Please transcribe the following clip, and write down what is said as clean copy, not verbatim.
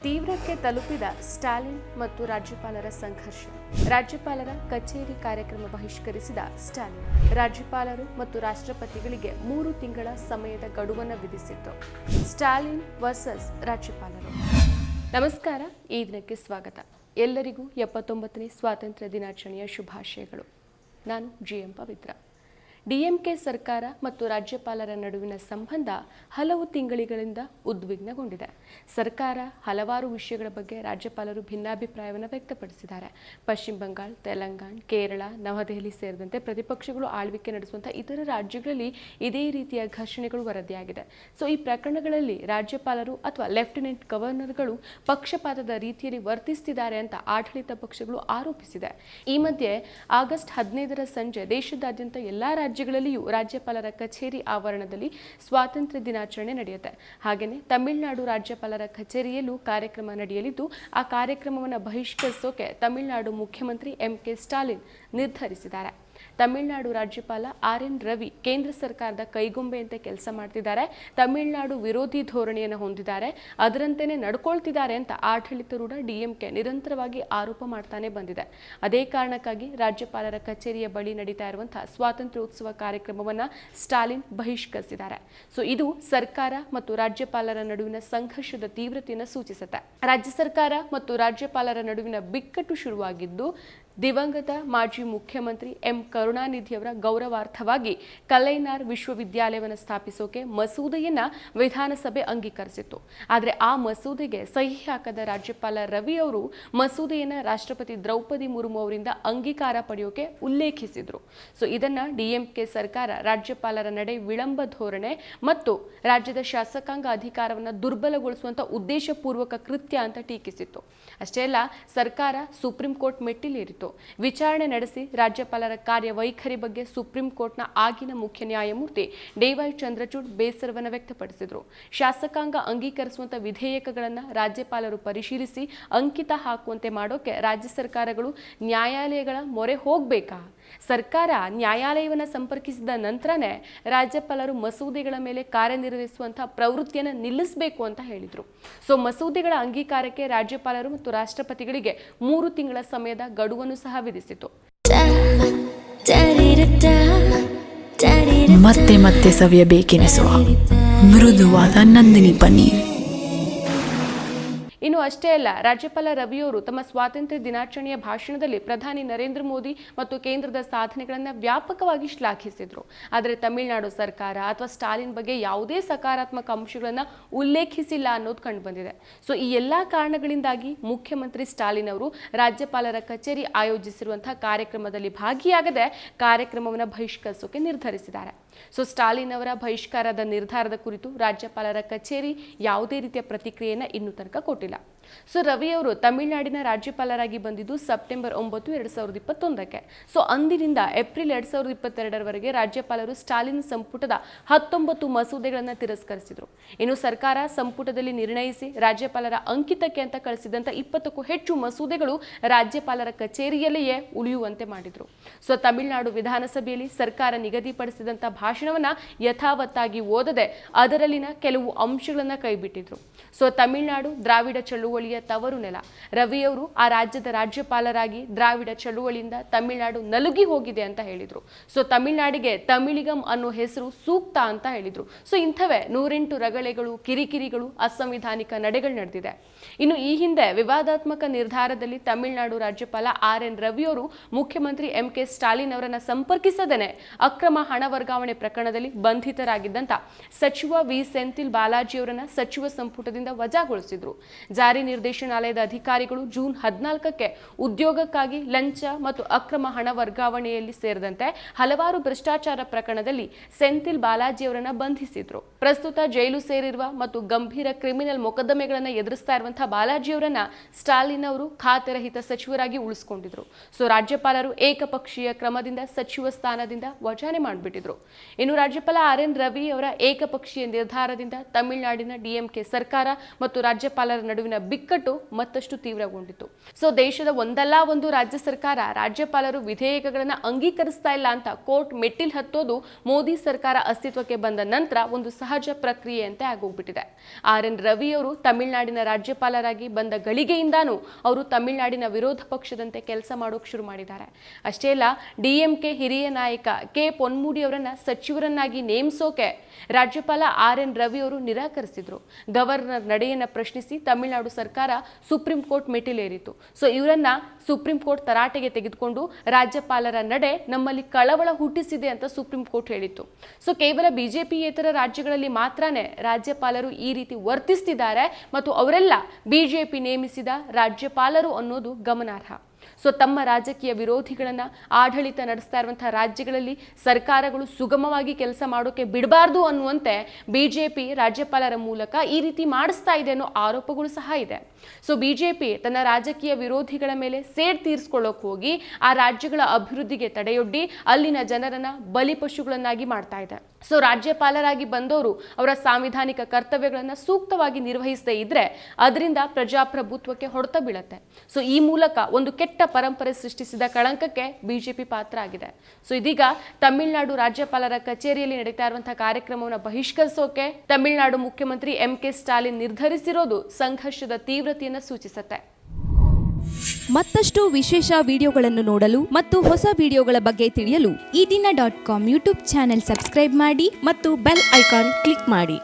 ತೀವ್ರಕ್ಕೆ ತಲುಪಿದ ಸ್ಟಾಲಿನ್ ಮತ್ತು ರಾಜ್ಯಪಾಲರ ಸಂಘರ್ಷ. ರಾಜ್ಯಪಾಲರ ಕಚೇರಿ ಕಾರ್ಯಕ್ರಮ ಬಹಿಷ್ಕರಿಸಿದ ಸ್ಟಾಲಿನ್. ರಾಜ್ಯಪಾಲರು ಮತ್ತು ರಾಷ್ಟ್ರಪತಿಗಳಿಗೆ 3 ತಿಂಗಳ ಸಮಯದ ಗಡುವನ್ನು ವಿಧಿಸಿತ್ತು. ಸ್ಟಾಲಿನ್ ವರ್ಸಸ್ ರಾಜ್ಯಪಾಲರು. ನಮಸ್ಕಾರ, ಈ ದಿನಕ್ಕೆ ಸ್ವಾಗತ. ಎಲ್ಲರಿಗೂ 79ನೇ ಸ್ವಾತಂತ್ರ್ಯ ದಿನಾಚರಣೆಯ ಶುಭಾಶಯಗಳು. ನಾನು GM ಪವಿತ್ರ. DMK ಸರ್ಕಾರ ಮತ್ತು ರಾಜ್ಯಪಾಲರ ನಡುವಿನ ಸಂಬಂಧ ಹಲವು ತಿಂಗಳಿಂದ ಉದ್ವಿಗ್ನಗೊಂಡಿದೆ. ಸರ್ಕಾರ ಹಲವಾರು ವಿಷಯಗಳ ಬಗ್ಗೆ ರಾಜ್ಯಪಾಲರು ಭಿನ್ನಾಭಿಪ್ರಾಯವನ್ನು ವ್ಯಕ್ತಪಡಿಸಿದ್ದಾರೆ. ಪಶ್ಚಿಮ ಬಂಗಾಳ, ತೆಲಂಗಾಣ, ಕೇರಳ, ನವದೆಹಲಿ ಸೇರಿದಂತೆ ಪ್ರತಿಪಕ್ಷಗಳು ಆಳ್ವಿಕೆ ನಡೆಸುವಂಥ ಇತರ ರಾಜ್ಯಗಳಲ್ಲಿ ಇದೇ ರೀತಿಯ ಘರ್ಷಣೆಗಳು ವರದಿಯಾಗಿದೆ. ಈ ಪ್ರಕರಣಗಳಲ್ಲಿ ರಾಜ್ಯಪಾಲರು ಅಥವಾ ಲೆಫ್ಟಿನೆಂಟ್ ಗವರ್ನರ್ಗಳು ಪಕ್ಷಪಾತದ ರೀತಿಯಲ್ಲಿ ವರ್ತಿಸುತ್ತಿದ್ದಾರೆ ಅಂತ ಆಡಳಿತ ಪಕ್ಷಗಳು ಆರೋಪಿಸಿದೆ. ಈ ಮಧ್ಯೆ ಆಗಸ್ಟ್ 15ರ ಸಂಜೆ ದೇಶದಾದ್ಯಂತ ಎಲ್ಲಾ ರಾಜ್ಯಗಳಲ್ಲಿಯೂ ರಾಜ್ಯಪಾಲರ ಕಚೇರಿ ಆವರಣದಲ್ಲಿ ಸ್ವಾತಂತ್ರ್ಯ ದಿನಾಚರಣೆ ನಡೆಯುತ್ತೆ. ಹಾಗೆಯೇ ತಮಿಳುನಾಡು ರಾಜ್ಯಪಾಲರ ಕಚೇರಿಯಲ್ಲೂ ಕಾರ್ಯಕ್ರಮ ನಡೆಯಲಿದ್ದು, ಆ ಕಾರ್ಯಕ್ರಮವನ್ನು ಬಹಿಷ್ಕರಿಸೋಕೆ ತಮಿಳುನಾಡು ಮುಖ್ಯಮಂತ್ರಿ MK ಸ್ಟಾಲಿನ್ ನಿರ್ಧರಿಸಿದ್ದಾರೆ. ತಮಿಳುನಾಡು ರಾಜ್ಯಪಾಲ RN ರವಿ ಕೇಂದ್ರ ಸರ್ಕಾರದ ಕೈಗೊಂಬೆಯಂತೆ ಕೆಲಸ ಮಾಡ್ತಿದ್ದಾರೆ, ತಮಿಳುನಾಡು ವಿರೋಧಿ ಧೋರಣೆಯನ್ನು ಹೊಂದಿದ್ದಾರೆ, ಅದರಂತೆಯೇ ನಡ್ಕೊಳ್ತಿದ್ದಾರೆ ಅಂತ ಆಡಳಿತಾರೂಢ DMK ನಿರಂತರವಾಗಿ ಆರೋಪ ಮಾಡ್ತಾನೆ ಬಂದಿದೆ. ಅದೇ ಕಾರಣಕ್ಕಾಗಿ ರಾಜ್ಯಪಾಲರ ಕಚೇರಿಯ ಬಳಿ ನಡೀತಾ ಇರುವಂತಹ ಸ್ವಾತಂತ್ರ್ಯೋತ್ಸವ ಕಾರ್ಯಕ್ರಮವನ್ನು ಸ್ಟಾಲಿನ್ ಬಹಿಷ್ಕರಿಸಿದ್ದಾರೆ. ಇದು ಸರ್ಕಾರ ಮತ್ತು ರಾಜ್ಯಪಾಲರ ನಡುವಿನ ಸಂಘರ್ಷದ ತೀವ್ರತೆಯನ್ನು ಸೂಚಿಸುತ್ತೆ. ರಾಜ್ಯ ಸರ್ಕಾರ ಮತ್ತು ರಾಜ್ಯಪಾಲರ ನಡುವಿನ ಬಿಕ್ಕಟ್ಟು ಶುರುವಾಗಿದ್ದು, ದಿವಂಗತ ಮಾಜಿ ಮುಖ್ಯಮಂತ್ರಿ M ಕರುಣಾನಿಧಿಯವರ ಗೌರವಾರ್ಥವಾಗಿ ಕಲೈನಾರ್ ವಿಶ್ವವಿದ್ಯಾಲಯವನ್ನು ಸ್ಥಾಪಿಸೋಕೆ ಮಸೂದೆಯನ್ನ ವಿಧಾನಸಭೆ ಅಂಗೀಕರಿಸಿತ್ತು. ಆದರೆ ಆ ಮಸೂದೆಗೆ ಸಹಿ ಹಾಕದ ರಾಜ್ಯಪಾಲ ರವಿ ಅವರು ಮಸೂದೆಯನ್ನ ರಾಷ್ಟ್ರಪತಿ ದ್ರೌಪದಿ ಮುರ್ಮು ಅವರಿಂದ ಅಂಗೀಕಾರ ಪಡೆಯೋಕೆ ಉಲ್ಲೇಖಿಸಿದ್ರು. ಇದನ್ನ DMK ಸರ್ಕಾರ ರಾಜ್ಯಪಾಲರ ನಡೆ ವಿಳಂಬ ಧೋರಣೆ ಮತ್ತು ರಾಜ್ಯದ ಶಾಸಕಾಂಗ ಅಧಿಕಾರವನ್ನು ದುರ್ಬಲಗೊಳಿಸುವಂತ ಉದ್ದೇಶಪೂರ್ವಕ ಕೃತ್ಯ ಅಂತ ಟೀಕಿಸಿತ್ತು. ಅಷ್ಟೇ ಅಲ್ಲ, ಸರ್ಕಾರ ಸುಪ್ರೀಂ ಕೋರ್ಟ್ ಮೆಟ್ಟಿಲೇರಿತು. ವಿಚಾರಣೆ ನಡೆಸಿ ರಾಜ್ಯಪಾಲರ ಕಾರ್ಯವೈಖರಿ ಬಗ್ಗೆ ಸುಪ್ರೀಂ ಕೋರ್ಟ್ನ ಆಗಿನ ಮುಖ್ಯ ನ್ಯಾಯಮೂರ್ತಿ DY ಚಂದ್ರಚೂಡ್ ಬೇಸರವನ್ನು ವ್ಯಕ್ತಪಡಿಸಿದರು. ಶಾಸಕಾಂಗ ಅಂಗೀಕರಿಸುವಂತ ವಿಧೇಯಕಗಳನ್ನು ರಾಜ್ಯಪಾಲರು ಪರಿಶೀಲಿಸಿ ಅಂಕಿತ ಹಾಕುವಂತೆ ಮಾಡೋಕೆ ರಾಜ್ಯ ಸರ್ಕಾರಗಳು ನ್ಯಾಯಾಲಯಗಳ ಮೊರೆ ಹೋಗಬೇಕಾ? ಸರ್ಕಾರ ನ್ಯಾಯಾಲಯವನ್ನು ಸಂಪರ್ಕಿಸಿದ ನಂತರನೇ ರಾಜ್ಯಪಾಲರು ಮಸೂದೆಗಳ ಮೇಲೆ ಕಾರ್ಯನಿರ್ವಹಿಸುವಂತಹ ಪ್ರವೃತ್ತಿಯನ್ನು ನಿಲ್ಲಿಸಬೇಕು ಅಂತ ಹೇಳಿದರು. ಮಸೂದೆಗಳ ಅಂಗೀಕಾರಕ್ಕೆ ರಾಜ್ಯಪಾಲರು ಮತ್ತು ರಾಷ್ಟ್ರಪತಿಗಳಿಗೆ 3 ತಿಂಗಳ ಸಮಯದ ಗಡುವನ್ನು ಸಹ ವಿಧಿಸಿತು. ಮತ್ತೆ ಮತ್ತೆ ಸವಿಯಬೇಕೆನಿಸುವ ಮೃದುವಾದ ನಂದಿನಿ ಪನ್ನೀರ್. ಇನ್ನು ಅಷ್ಟೇ ಅಲ್ಲ, ರಾಜ್ಯಪಾಲ ರವಿಯವರು ತಮ್ಮ ಸ್ವಾತಂತ್ರ್ಯ ದಿನಾಚರಣೆಯ ಭಾಷಣದಲ್ಲಿ ಪ್ರಧಾನಿ ನರೇಂದ್ರ ಮೋದಿ ಮತ್ತು ಕೇಂದ್ರದ ಸಾಧನೆಗಳನ್ನು ವ್ಯಾಪಕವಾಗಿ ಶ್ಲಾಘಿಸಿದ್ರು. ಆದರೆ ತಮಿಳುನಾಡು ಸರ್ಕಾರ ಅಥವಾ ಸ್ಟಾಲಿನ್ ಬಗ್ಗೆ ಯಾವುದೇ ಸಕಾರಾತ್ಮಕ ಅಂಶಗಳನ್ನು ಉಲ್ಲೇಖಿಸಿಲ್ಲ ಅನ್ನೋದು ಕಂಡು ಬಂದಿದೆ. ಈ ಎಲ್ಲಾ ಕಾರಣಗಳಿಂದಾಗಿ ಮುಖ್ಯಮಂತ್ರಿ ಸ್ಟಾಲಿನ್ ಅವರು ರಾಜ್ಯಪಾಲರ ಕಚೇರಿ ಆಯೋಜಿಸಿರುವಂತಹ ಕಾರ್ಯಕ್ರಮದಲ್ಲಿ ಭಾಗಿಯಾಗದೆ ಕಾರ್ಯಕ್ರಮವನ್ನು ಬಹಿಷ್ಕರಿಸೋಕೆ ನಿರ್ಧರಿಸಿದ್ದಾರೆ. ಸ್ಟಾಲಿನ್ ಅವರ ಬಹಿಷ್ಕಾರದ ನಿರ್ಧಾರದ ಕುರಿತು ರಾಜ್ಯಪಾಲರ ಕಚೇರಿ ಯಾವುದೇ ರೀತಿಯ ಪ್ರತಿಕ್ರಿಯೆಯನ್ನು ಇನ್ನೂ ತನಕ ಕೊಟ್ಟಿಲ್ಲ. ರವಿ ಅವರು ತಮಿಳುನಾಡಿನ ರಾಜ್ಯಪಾಲರಾಗಿ ಬಂದಿದ್ದು ಸೆಪ್ಟೆಂಬರ್ 9, 2021ಕ್ಕೆ. ಅಂದಿನಿಂದ ಏಪ್ರಿಲ್ 2022ರವರೆಗೆ ರಾಜ್ಯಪಾಲರು ಸ್ಟಾಲಿನ್ ಸಂಪುಟದ 19 ಮಸೂದೆಗಳನ್ನು ತಿರಸ್ಕರಿಸಿದರು. ಇನ್ನು ಸರ್ಕಾರ ಸಂಪುಟದಲ್ಲಿ ನಿರ್ಣಯಿಸಿ ರಾಜ್ಯಪಾಲರ ಅಂಕಿತಕ್ಕೆ ಅಂತ ಕಳಿಸಿದಂತ 20ಕ್ಕೂ ಹೆಚ್ಚು ಮಸೂದೆಗಳು ರಾಜ್ಯಪಾಲರ ಕಚೇರಿಯಲ್ಲಿಯೇ ಉಳಿಯುವಂತೆ ಮಾಡಿದ್ರು. ತಮಿಳುನಾಡು ವಿಧಾನಸಭೆಯಲ್ಲಿ ಸರ್ಕಾರ ನಿಗದಿಪಡಿಸಿದಂತ ಭಾಷಣವನ್ನ ಯಥಾವತ್ತಾಗಿ ಓದದೆ ಅದರಲ್ಲಿನ ಕೆಲವು ಅಂಶಗಳನ್ನ ಕೈಬಿಟ್ಟಿದ್ರು. ತಮಿಳುನಾಡು ದ್ರಾವಿಡ ಚಳುವಳಿಯ ತವರು ನೆಲ. ರವಿಯವರು ಆ ರಾಜ್ಯದ ರಾಜ್ಯಪಾಲರಾಗಿ ದ್ರಾವಿಡ ಚಳುವಳಿಯಿಂದ ತಮಿಳುನಾಡು ನಲುಗಿ ಹೋಗಿದೆ ಅಂತ ಹೇಳಿದ್ರು. ತಮಿಳುನಾಡಿಗೆ ತಮಿಳಿಗಂ ಅನ್ನೋ ಹೆಸರು ಸೂಕ್ತ ಅಂತ ಹೇಳಿದ್ರು. ಇಂಥವೇ 108 ರಗಳೆಗಳು, ಕಿರಿಕಿರಿಗಳು, ಅಸಂವಿಧಾನಿಕ ನಡೆಗಳು ನಡೆದಿದೆ. ಇನ್ನು ಈ ಹಿಂದೆ ವಿವಾದಾತ್ಮಕ ನಿರ್ಧಾರದಲ್ಲಿ ತಮಿಳುನಾಡು ರಾಜ್ಯಪಾಲ RN ರವಿಯವರು ಮುಖ್ಯಮಂತ್ರಿ MK ಸ್ಟಾಲಿನ್ ಅವರನ್ನ ಸಂಪರ್ಕಿಸದೇನೆ ಅಕ್ರಮ ಹಣ ವರ್ಗಾವಣೆ ಪ್ರಕರಣದಲ್ಲಿ ಬಂಧಿತರಾಗಿದ್ದಂತ ಸಚಿವ V ಸೆಂಥಿಲ್ ಬಾಲಾಜಿಯವರನ್ನ ಸಚಿವ ಸಂಪುಟದಿಂದ ವಜಾಗೊಳಿಸಿದ್ರು. ಜಾರಿ ನಿರ್ದೇಶನಾಲಯದ ಅಧಿಕಾರಿಗಳು ಜೂನ್ 14ಕ್ಕೆ ಉದ್ಯೋಗಕ್ಕಾಗಿ ಲಂಚ ಮತ್ತು ಅಕ್ರಮ ಹಣ ವರ್ಗಾವಣೆಯಲ್ಲಿ ಸೇರಿದಂತೆ ಹಲವಾರು ಭ್ರಷ್ಟಾಚಾರ ಪ್ರಕರಣದಲ್ಲಿ ಸೆಂಥಿಲ್ ಬಾಲಾಜಿಯವರನ್ನ ಬಂಧಿಸಿದ್ರು. ಪ್ರಸ್ತುತ ಜೈಲು ಸೇರಿರುವ ಮತ್ತು ಗಂಭೀರ ಕ್ರಿಮಿನಲ್ ಮೊಕದ್ದಮೆಗಳನ್ನು ಎದುರಿಸ್ತಾ ಇರುವಂತಹ ಬಾಲಾಜಿಯವರನ್ನ ಸ್ಟಾಲಿನ್ ಅವರು ಖಾತೆರಹಿತ ಸಚಿವರಾಗಿ ಉಳಿಸಿಕೊಂಡಿದ್ರು. ರಾಜ್ಯಪಾಲರು ಏಕಪಕ್ಷೀಯ ಕ್ರಮದಿಂದ ಸಚಿವ ಸ್ಥಾನದಿಂದ ವಜಾನೆ ಮಾಡಿಬಿಟ್ಟಿದ್ರು. ಇನ್ನು ರಾಜ್ಯಪಾಲ RN ರವಿ ಅವರ ಏಕಪಕ್ಷೀಯ ನಿರ್ಧಾರದಿಂದ ತಮಿಳುನಾಡಿನ DMK ಸರ್ಕಾರ ಮತ್ತು ರಾಜ್ಯಪಾಲರ ನಡುವಿನ ಬಿಕ್ಕಟ್ಟು ಮತ್ತಷ್ಟು ತೀವ್ರಗೊಂಡಿತು. ಸೊ ದೇಶದ ಒಂದಲ್ಲ ಒಂದು ರಾಜ್ಯ ಸರ್ಕಾರ ರಾಜ್ಯಪಾಲರು ವಿಧೇಯಕಗಳನ್ನು ಅಂಗೀಕರಿಸ್ತಾ ಇಲ್ಲ ಅಂತ ಕೋರ್ಟ್ ಮೆಟ್ಟಿಲ್ ಹತ್ತೋದು ಮೋದಿ ಸರ್ಕಾರ ಅಸ್ತಿತ್ವಕ್ಕೆ ಬಂದ ನಂತರ ಒಂದು ಸಹಜ ಪ್ರಕ್ರಿಯೆಯಂತೆ ಆಗೋಗ್ಬಿಟ್ಟಿದೆ. RN ರವಿ ಅವರು ತಮಿಳುನಾಡಿನ ರಾಜ್ಯಪಾಲರಾಗಿ ಬಂದ ಗಳಿಗೆಯಿಂದಾನು ಅವರು ತಮಿಳುನಾಡಿನ ವಿರೋಧ ಪಕ್ಷದಂತೆ ಕೆಲಸ ಮಾಡೋಕೆ ಶುರು ಮಾಡಿದ್ದಾರೆ. ಅಷ್ಟೇ ಅಲ್ಲ, DMK ಹಿರಿಯ ನಾಯಕ ಕೆ ಪೊನ್ಮುಡಿ ಅವರನ್ನ ಸಚಿವರನ್ನಾಗಿ ನೇಮಿಸೋಕೆ ರಾಜ್ಯಪಾಲ RN ರವಿ ಅವರು ನಿರಾಕರಿಸಿದ್ರು. ಗವರ್ನರ್ ನಡೆಯನ್ನ ಪ್ರಶ್ನಿಸಿ ತಮಿಳುನಾಡು ಸರ್ಕಾರ ಸುಪ್ರೀಂ ಕೋರ್ಟ್ ಮೆಟ್ಟಿಲೇರಿತು. ಸೊ ಇವರನ್ನ ಸುಪ್ರೀಂ ಕೋರ್ಟ್ ತರಾಟೆಗೆ ತೆಗೆದುಕೊಂಡು ರಾಜ್ಯಪಾಲರ ನಡೆ ನಮ್ಮಲ್ಲಿ ಕಳವಳ ಹುಟ್ಟಿಸಿದೆ ಅಂತ ಸುಪ್ರೀಂ ಕೋರ್ಟ್ ಹೇಳಿತ್ತು. ಸೊ ಕೇವಲ ಬಿಜೆಪಿಯೇತರ ರಾಜ್ಯಗಳಲ್ಲಿ ಮಾತ್ರನೇ ರಾಜ್ಯಪಾಲರು ಈ ರೀತಿ ವರ್ತಿಸ್ತಿದ್ದಾರೆ ಮತ್ತು ಅವರೆಲ್ಲ ಬಿಜೆಪಿ ನೇಮಿಸಿದ ರಾಜ್ಯಪಾಲರು ಅನ್ನೋದು ಗಮನಾರ್ಹ. ಸೊ ತಮ್ಮ ರಾಜಕೀಯ ವಿರೋಧಿಗಳನ್ನ ಆಡಳಿತ ನಡೆಸ್ತಾ ಇರುವಂತಹ ರಾಜ್ಯಗಳಲ್ಲಿ ಸರ್ಕಾರಗಳು ಸುಗಮವಾಗಿ ಕೆಲಸ ಮಾಡೋಕೆ ಬಿಡಬಾರ್ದು ಅನ್ನುವಂತೆ ಬಿಜೆಪಿ ರಾಜ್ಯಪಾಲರ ಮೂಲಕ ಈ ರೀತಿ ಮಾಡಿಸ್ತಾ ಇದೆ ಅನ್ನೋ ಆರೋಪಗಳು ಸಹ ಇದೆ. ಸೊ ಬಿಜೆಪಿ ತನ್ನ ರಾಜಕೀಯ ವಿರೋಧಿಗಳ ಮೇಲೆ ಸೇಡ್ ತೀರಿಸ್ಕೊಳ್ಳೋಕೆ ಹೋಗಿ ಆ ರಾಜ್ಯಗಳ ಅಭಿವೃದ್ಧಿಗೆ ತಡೆಯೊಡ್ಡಿ ಅಲ್ಲಿನ ಜನರನ್ನ ಬಲಿಪಶುಗಳನ್ನಾಗಿ ಮಾಡ್ತಾ ಇದೆ. ಸೊ ರಾಜ್ಯಪಾಲರಾಗಿ ಬಂದವರು ಅವರ ಸಾಂವಿಧಾನಿಕ ಕರ್ತವ್ಯಗಳನ್ನ ಸೂಕ್ತವಾಗಿ ನಿರ್ವಹಿಸದೇ ಇದ್ರೆ ಅದರಿಂದ ಪ್ರಜಾಪ್ರಭುತ್ವಕ್ಕೆ ಹೊಡೆತ ಬೀಳುತ್ತೆ. ಸೊ ಈ ಮೂಲಕ ಒಂದು ಕೆಟ್ಟ ಪರಂಪರೆ ಸೃಷ್ಟಿಸಿದ ಕಳಂಕಕ್ಕೆ ಬಿಜೆಪಿ ಪಾತ್ರ ಆಗಿದೆ. ಸೊ ಇದೀಗ ತಮಿಳುನಾಡು ರಾಜ್ಯಪಾಲರ ಕಚೇರಿಯಲ್ಲಿ ನಡೀತಾ ಇರುವಂತಹ ಕಾರ್ಯಕ್ರಮವನ್ನು ಬಹಿಷ್ಕರಿಸೋಕೆ ತಮಿಳುನಾಡು ಮುಖ್ಯಮಂತ್ರಿ MK ಸ್ಟಾಲಿನ್ ನಿರ್ಧರಿಸಿರೋದು ಸಂಘರ್ಷದ ತೀವ್ರತೆಯನ್ನು ಸೂಚಿಸುತ್ತೆ. ಮತ್ತಷ್ಟು ವಿಶೇಷ ವಿಡಿಯೋಗಳನ್ನು ನೋಡಲು ಮತ್ತು ಹೊಸ ವಿಡಿಯೋಗಳ ಬಗ್ಗೆ ತಿಳಿಯಲು ಈ ದಿನ .com ಯೂಟ್ಯೂಬ್ ಚಾನೆಲ್ ಸಬ್ಸ್ಕ್ರೈಬ್ ಮಾಡಿ ಮತ್ತು ಬೆಲ್ ಐಕಾನ್ ಕ್ಲಿಕ್ ಮಾಡಿ.